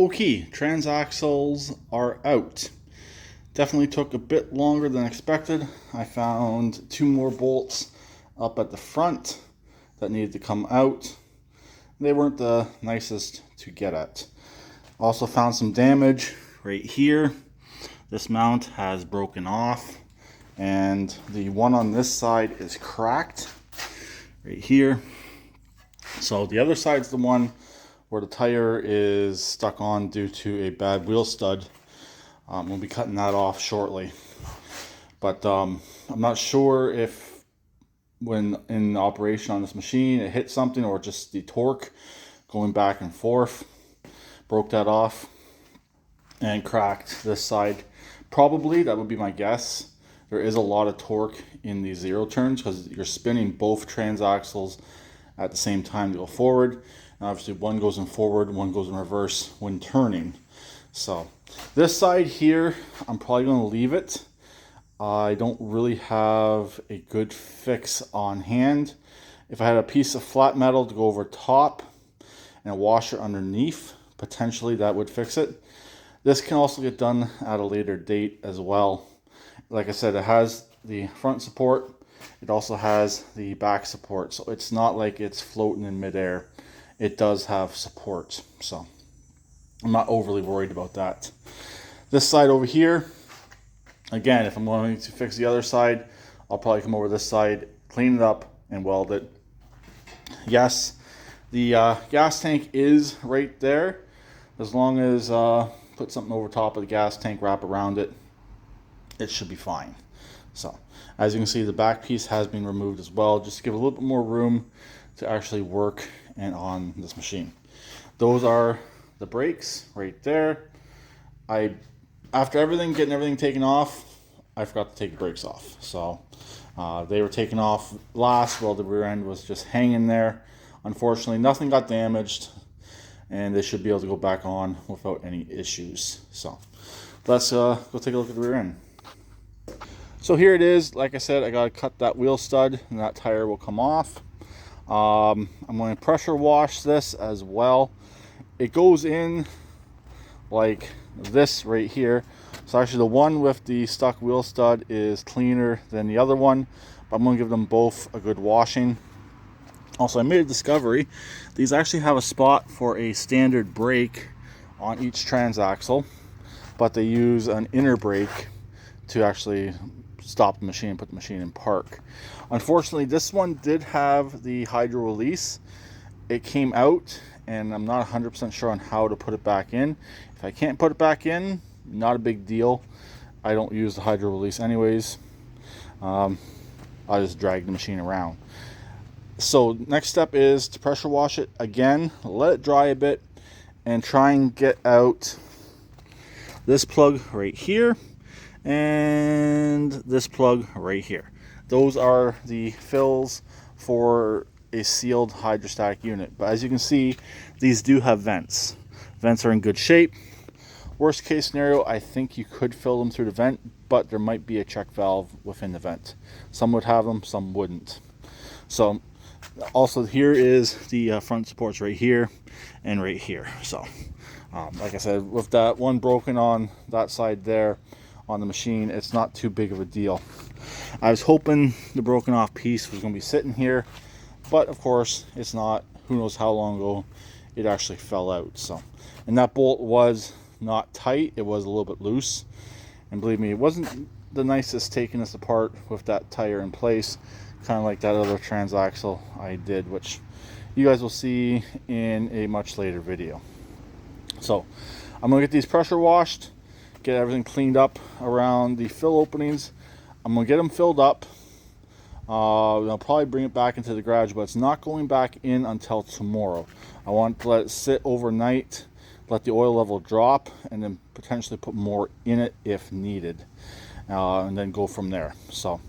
Okay, transaxles are out. Definitely took a bit longer than expected. I found two more bolts up at the front that needed to come out. They weren't the nicest to get at. Also found some damage right here. This mount has broken off and the one on this side is cracked right here. So the other side's the one where the tire is stuck on due to a bad wheel stud. We'll be cutting that off shortly. But I'm not sure if when in operation on this machine it hit something or just the torque going back and forth broke that off and cracked this side. Probably, that would be my guess. There is a lot of torque in these zero turns because you're spinning both transaxles at the same time to go forward. And obviously one goes in forward, one goes in reverse when turning. So this side here, I'm probably going to leave it. I don't really have a good fix on hand. If I had a piece of flat metal to go over top and a washer underneath, potentially that would fix it. This can also get done at a later date as well. Like I said, it has the front support. It also has the back support. So it's not like it's floating in midair. It does have support. So I'm not overly worried about that. This side over here, again, if I'm going to fix the other side, I'll probably come over this side, clean it up, and weld it. Yes, the gas tank is right there. As long as put something over top of the gas tank, wrap around it, it should be fine. So as you can see, the back piece has been removed as well, just to give a little bit more room to actually work and on this machine. Those are the brakes right there. After getting everything taken off, I forgot to take the brakes off. So they were taken off last while the rear end was just hanging there. Unfortunately, nothing got damaged, and they should be able to go back on without any issues. So let's go take a look at the rear end. So here it is. Like I said, I got to cut that wheel stud and that tire will come off. I'm going to pressure wash this as well. It goes in like this right here. So actually the one with the stuck wheel stud is cleaner than the other one, but I'm going to give them both a good washing. Also, I made a discovery. These actually have a spot for a standard brake on each transaxle, but they use an inner brake to actually stop the machine and put the machine in park. Unfortunately, this one did have the hydro release. It came out, and I'm not 100% sure on how to put it back in. If I can't put it back in, not a big deal. I don't use the hydro release anyways. I just drag the machine around. So next step is to pressure wash it again, let it dry a bit, and try and get out this plug right here and this plug right here. Those are the fills for a sealed hydrostatic unit. But as you can see, these do have vents. Vents are in good shape. Worst case scenario, I think you could fill them through the vent, but there might be a check valve within the vent. Some would have them, some wouldn't. So also here is the front supports right here and right here. So like I said, with that one broken on that side there on the machine, it's not too big of a deal. I was hoping the broken off piece was going to be sitting here, but of course it's not. Who knows how long ago it actually fell out. So, and that bolt was not tight, it was a little bit loose, and believe me, it wasn't the nicest taking this apart with that tire in place, kind of like that other transaxle I did, which you guys will see in a much later video. So I'm going to get these pressure washed, get everything cleaned up around the fill openings. I'm going to get them filled up. I'll probably bring it back into the garage, but it's not going back in until tomorrow. I want to let it sit overnight, let the oil level drop, and then potentially put more in it if needed, and then go from there. So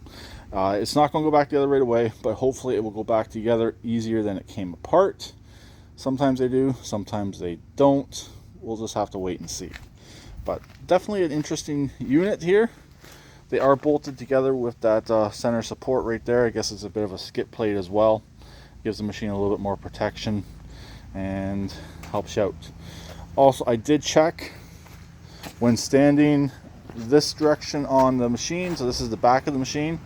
it's not going to go back the other right away, but hopefully it will go back together easier than it came apart. Sometimes they do, sometimes they don't. We'll just have to wait and see. But definitely an interesting unit here. They are bolted together with that center support right there. I guess it's a bit of a skip plate as well. Gives the machine a little bit more protection and helps you out. Also, I did check when standing this direction on the machine, so this is the back of the machine.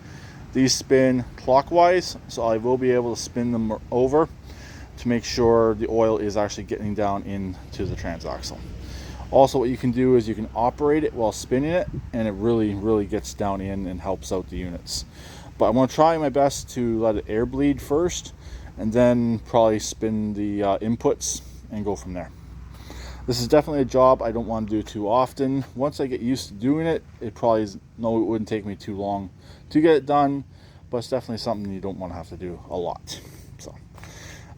These spin clockwise, so I will be able to spin them over to make sure the oil is actually getting down into the transaxle. Also, what you can do is you can operate it while spinning it, and it really gets down in and helps out the units. But I'm going to try my best to let it air bleed first, and then probably spin the inputs and go from there. This is definitely a job I don't want to do too often. Once I get used to doing it, it wouldn't take me too long to get it done, but it's definitely something you don't want to have to do a lot. So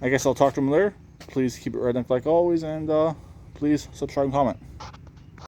I guess I'll talk to them later. Please keep it redneck like always, and please subscribe and comment.